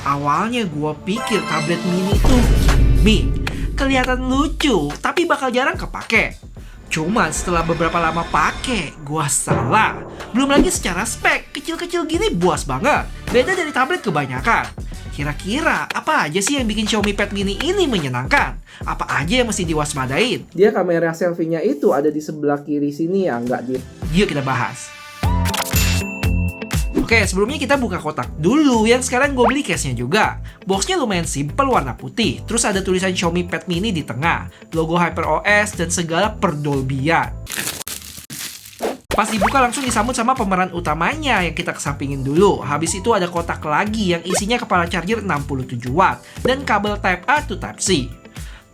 Awalnya gue pikir tablet mini tuh gimmick, kelihatan lucu tapi bakal jarang kepake. Cuman setelah beberapa lama pakai, gue salah. Belum lagi secara spek, kecil-kecil gini buas banget. Beda dari tablet kebanyakan. Kira-kira apa aja sih yang bikin Xiaomi Pad Mini ini menyenangkan? Apa aja yang mesti diwaspadain? Dia kamera selfie-nya itu ada di sebelah kiri sini ya, nggak di... Yuk kita bahas. Oke, sebelumnya kita buka kotak dulu yang sekarang gue beli case-nya juga. Boxnya lumayan simple warna putih, terus ada tulisan Xiaomi Pad Mini di tengah, logo HyperOS dan segala perdolbian. Pas dibuka langsung disambut sama pemeran utamanya yang kita kesampingin dulu. Habis itu ada kotak lagi yang isinya kepala charger 67 watt dan kabel Type A to Type C.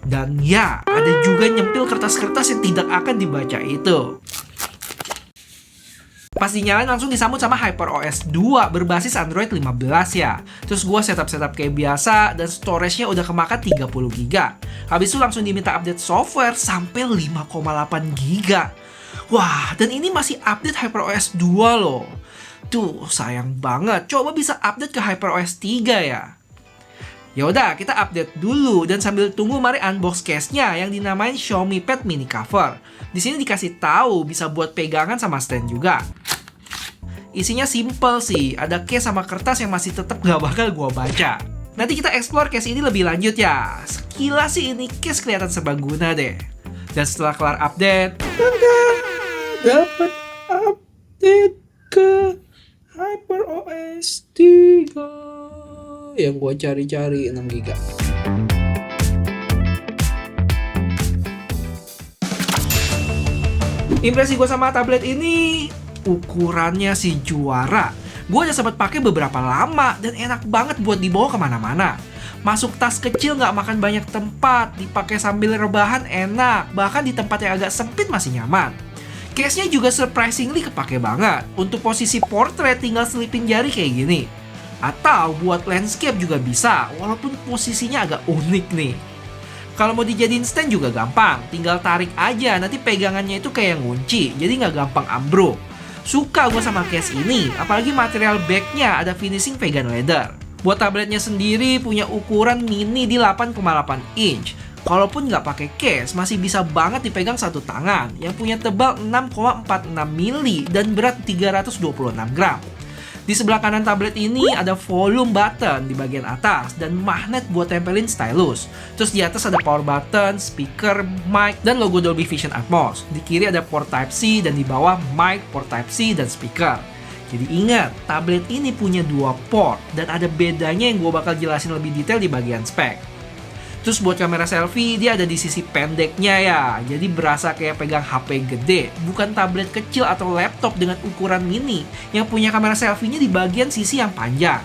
Dan ya, ada juga nyempil kertas-kertas yang tidak akan dibaca itu. Pas dinyalain langsung disambut sama HyperOS 2 berbasis Android 15 ya. Terus gue setup kayak biasa dan storage-nya udah kemakan 30GB. Habis itu langsung diminta update software sampai 5,8 GB. Wah, dan ini masih update HyperOS 2 loh. Tuh, sayang banget. Coba bisa update ke HyperOS 3 ya. Yaudah, kita update dulu dan sambil tunggu mari unbox case-nya yang dinamain Xiaomi Pad Mini Cover. Di sini dikasih tahu bisa buat pegangan sama stand juga. Isinya simple sih, ada case sama kertas yang masih tetap gak bakal gua baca. Nanti kita explore case ini lebih lanjut ya. Sekilas sih ini case kelihatan serbaguna deh. Dan setelah kelar update, dapat update ke HyperOS 3 yang gua cari-cari 6GB. impresi gue sama tablet ini, ukurannya sih juara. Gue udah sempat pakai beberapa lama dan enak banget buat dibawa kemana-mana. Masuk tas kecil nggak makan banyak tempat, dipakai sambil rebahan enak, bahkan di tempat yang agak sempit masih nyaman. Case-nya juga surprisingly kepake banget. Untuk posisi portrait tinggal selipin jari kayak gini. Atau buat landscape juga bisa, walaupun posisinya agak unik nih. Kalau mau dijadiin stand juga gampang, tinggal tarik aja, nanti pegangannya itu kayak ngunci, jadi nggak gampang ambruk. Suka gue sama case ini, apalagi material backnya ada finishing vegan leather. Buat tabletnya sendiri punya ukuran mini di 8,8 inch. Kalaupun nggak pakai case, masih bisa banget dipegang satu tangan, yang punya tebal 6,46 mili dan berat 326 gram. Di sebelah kanan tablet ini ada volume button di bagian atas dan magnet buat tempelin stylus. Terus di atas ada power button, speaker, mic, dan logo Dolby Vision Atmos. Di kiri ada port Type-C dan di bawah mic, port Type-C, dan speaker. Jadi ingat, tablet ini punya dua port dan ada bedanya yang gue bakal jelasin lebih detail di bagian spek. Terus buat kamera selfie, dia ada di sisi pendeknya ya. Jadi berasa kayak pegang HP gede, bukan tablet kecil atau laptop dengan ukuran mini yang punya kamera selfie-nya di bagian sisi yang panjang.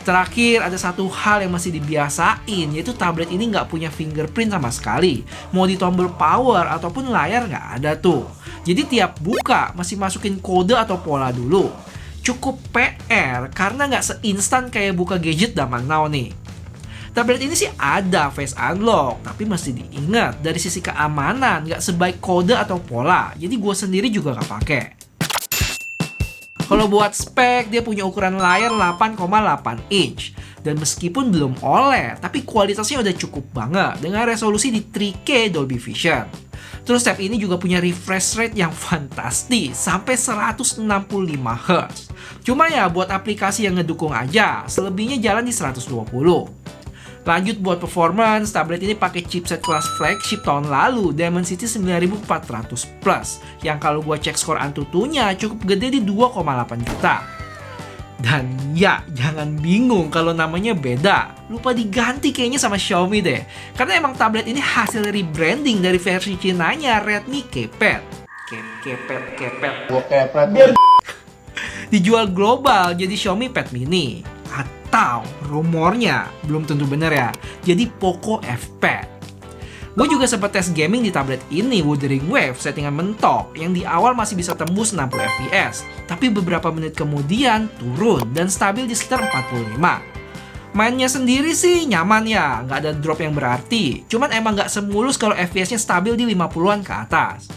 Terakhir, ada satu hal yang masih dibiasain, yaitu tablet ini nggak punya fingerprint sama sekali. Mau di tombol power ataupun layar nggak ada tuh. Jadi tiap buka, masih masukin kode atau pola dulu. Cukup PR, karena nggak seinstan kayak buka gadget zaman now nih. Tablet ini sih ada face unlock, tapi mesti diingat dari sisi keamanan nggak sebaik kode atau pola. Jadi gue sendiri juga nggak pakai. Kalau buat spek, dia punya ukuran layar 8,8 inch. Dan meskipun belum OLED, tapi kualitasnya udah cukup banget dengan resolusi di 3K Dolby Vision. Terus tab ini juga punya refresh rate yang fantastis, sampai 165 Hz. Cuma ya buat aplikasi yang ngedukung aja, selebihnya jalan di 120. Lanjut buat performance, tablet ini pakai chipset kelas flagship tahun lalu, Dimensity 9400 Plus, yang kalau gua cek skor Antutunya cukup gede di 2,8 juta. Dan ya, jangan bingung kalau namanya beda. Lupa diganti kayaknya sama Xiaomi deh. Karena emang tablet ini hasil rebranding dari versi Cina-nya Redmi K-Pad. Dijual global jadi Xiaomi Pad Mini. Atau rumornya, belum tentu bener ya, jadi Poco F-Pad. Gue juga sempat tes gaming di tablet ini, Wuthering Waves settingan mentok, yang di awal masih bisa tembus 60 fps, tapi beberapa menit kemudian turun dan stabil di sekitar 45. Mainnya sendiri sih nyaman ya, nggak ada drop yang berarti, cuman emang nggak semulus kalau fps-nya stabil di 50-an ke atas.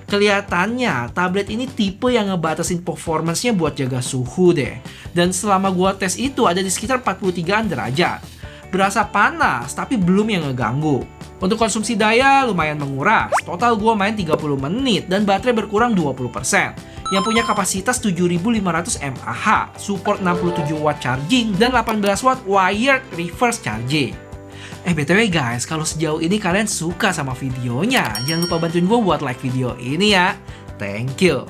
Kelihatannya tablet ini tipe yang ngebatasin performance-nya buat jaga suhu deh. Dan selama gua tes itu ada di sekitar 43 derajat. Berasa panas tapi belum yang ngeganggu. Untuk konsumsi daya lumayan menguras. Total gua main 30 menit dan baterai berkurang 20%. Yang punya kapasitas 7500 mAh, support 67 watt charging dan 18 watt wired reverse charging. BTW guys, kalau sejauh ini kalian suka sama videonya, jangan lupa bantuin gue buat like video ini ya. Thank you.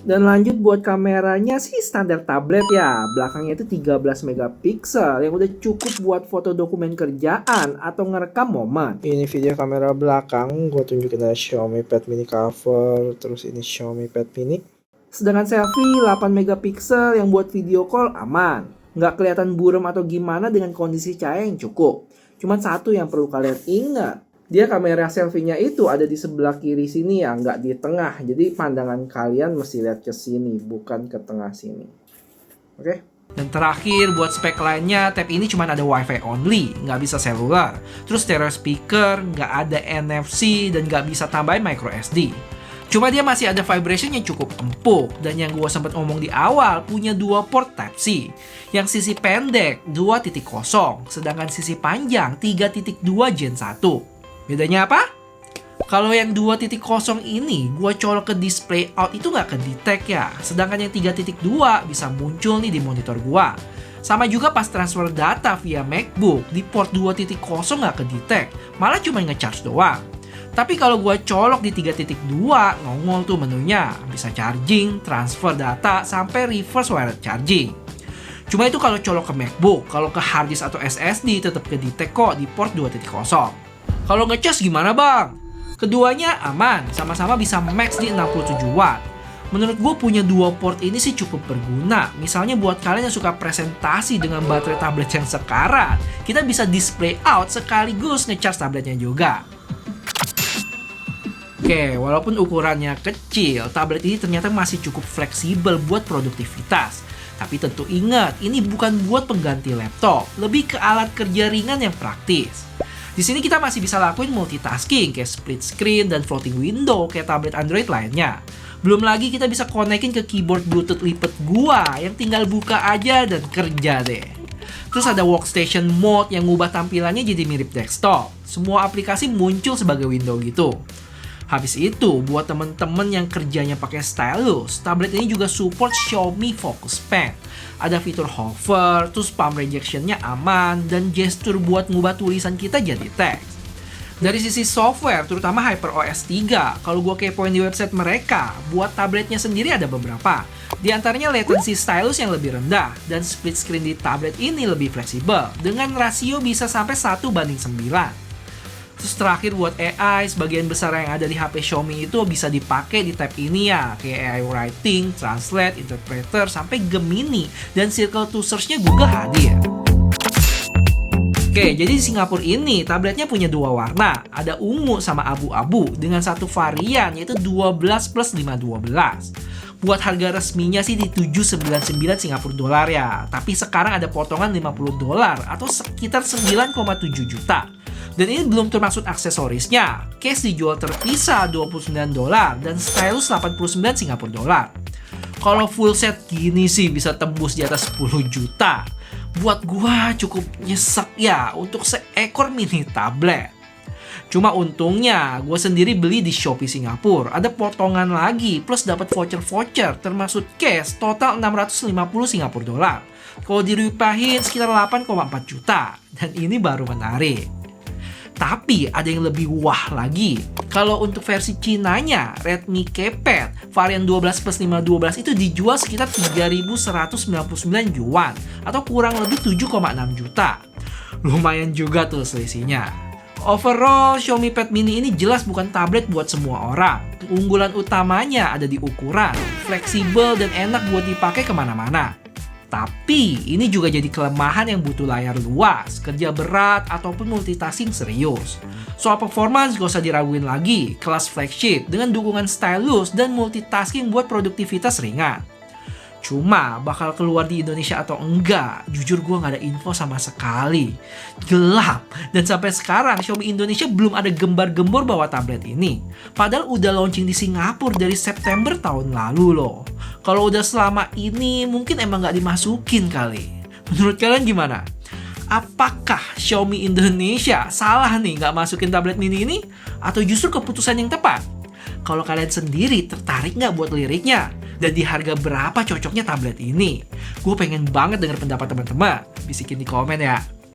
Dan lanjut buat kameranya sih standar tablet ya. Belakangnya itu 13 megapiksel yang udah cukup buat foto dokumen kerjaan atau ngerekam momen. Ini video kamera belakang, gue tunjukin ada Xiaomi Pad Mini cover, terus ini Xiaomi Pad Mini. Sedangkan selfie 8 megapiksel yang buat video call aman. Nggak kelihatan buram atau gimana dengan kondisi cahaya yang cukup. Cuman satu yang perlu kalian ingat, dia kamera selfie-nya itu ada di sebelah kiri sini ya, nggak di tengah. Jadi pandangan kalian mesti lihat ke sini, bukan ke tengah sini. Oke? Dan terakhir buat spek lainnya, tab ini cuma ada wifi only, nggak bisa seluler. Terus stereo speaker, nggak ada NFC, dan nggak bisa tambahin micro SD. Cuma dia masih ada vibration yang cukup empuk. Dan yang gue sempat ngomong di awal, punya 2 port Type-C. Yang sisi pendek 2.0, sedangkan sisi panjang 3.2 Gen 1. Bedanya apa? Kalau yang 2.0 ini, gue colok ke display out itu nggak ke-detect ya. Sedangkan yang 3.2 bisa muncul nih di monitor gue. Sama juga pas transfer data via MacBook, di port 2.0 nggak ke-detect, malah cuma nge-charge doang. Tapi kalau gue colok di 3.2, nongol tuh menunya. Bisa charging, transfer data, sampai reverse wired charging. Cuma itu kalau colok ke MacBook, kalau ke hard disk atau SSD tetap ke-detect kok di port 2.0. Kalau nge-charge gimana bang? Keduanya aman, sama-sama bisa max di 67 watt. Menurut gue punya 2 port ini sih cukup berguna. Misalnya buat kalian yang suka presentasi dengan baterai tablet yang sekarat, kita bisa display out sekaligus nge-charge tabletnya juga. Oke, walaupun ukurannya kecil, tablet ini ternyata masih cukup fleksibel buat produktivitas. Tapi tentu ingat, ini bukan buat pengganti laptop, lebih ke alat kerja ringan yang praktis. Di sini kita masih bisa lakuin multitasking kayak split screen dan floating window kayak tablet Android lainnya. Belum lagi kita bisa konekin ke keyboard Bluetooth lipat gua yang tinggal buka aja dan kerja deh. Terus ada workstation mode yang ngubah tampilannya jadi mirip desktop. Semua aplikasi muncul sebagai window gitu. Habis itu, buat temen-temen yang kerjanya pakai stylus, tablet ini juga support Xiaomi Focus Pen. Ada fitur hover, terus palm rejection-nya aman, dan gestur buat ngubah tulisan kita jadi teks. Dari sisi software, terutama HyperOS 3, kalau gue kepoin di website mereka, buat tabletnya sendiri ada beberapa. Di antaranya latency stylus yang lebih rendah, dan split screen di tablet ini lebih fleksibel, dengan rasio bisa sampai 1:9. Terus terakhir buat AI, sebagian besar yang ada di HP Xiaomi itu bisa dipakai di tab ini ya, kayak AI Writing, Translate, Interpreter, sampai Gemini, dan Circle to Search-nya Google hadir. Oke, jadi di Singapura ini tabletnya punya 2 warna, ada ungu sama abu-abu, dengan satu varian yaitu 12 plus 512. Buat harga resminya sih di 799 Singapura dolar ya, tapi sekarang ada potongan 50 dolar atau sekitar 9,7 juta. Dan ini belum termasuk aksesorisnya. Case dijual terpisah 29 dolar dan stylus 89 Singapura dolar. Kalau full set gini sih bisa tembus di atas 10 juta. Buat gua cukup nyesek ya untuk seekor mini tablet. Cuma untungnya gue sendiri beli di Shopee Singapura. Ada potongan lagi plus dapat voucher-voucher termasuk case total 650 Singapura dolar. Kalau dirupahin sekitar 8,4 juta. Dan ini baru menarik. Tapi ada yang lebih wah lagi. Kalau untuk versi Cinanya, Redmi K-Pad varian 12 plus 512 itu dijual sekitar 3.199 yuan atau kurang lebih 7,6 juta. Lumayan juga tuh selisihnya. Overall, Xiaomi Pad Mini ini jelas bukan tablet buat semua orang. Keunggulan utamanya ada di ukuran, fleksibel dan enak buat dipakai kemana-mana. Tapi ini juga jadi kelemahan yang butuh layar luas, kerja berat, ataupun multitasking serius. Soal performance gak usah diraguin lagi, kelas flagship dengan dukungan stylus dan multitasking buat produktivitas ringan. Cuma bakal keluar di Indonesia atau enggak, jujur gue nggak ada info sama sekali. Gelap. Dan sampai sekarang Xiaomi Indonesia belum ada gembar-gembor bawa tablet ini. Padahal udah launching di Singapura dari September tahun lalu loh. Kalau udah selama ini mungkin emang nggak dimasukin kali. Menurut kalian gimana? Apakah Xiaomi Indonesia salah nih nggak masukin tablet mini ini? Atau justru keputusan yang tepat? Kalau kalian sendiri tertarik nggak buat liriknya? Dan di harga berapa cocoknya tablet ini? Gue pengen banget denger pendapat teman-teman. Bisikin di komen ya.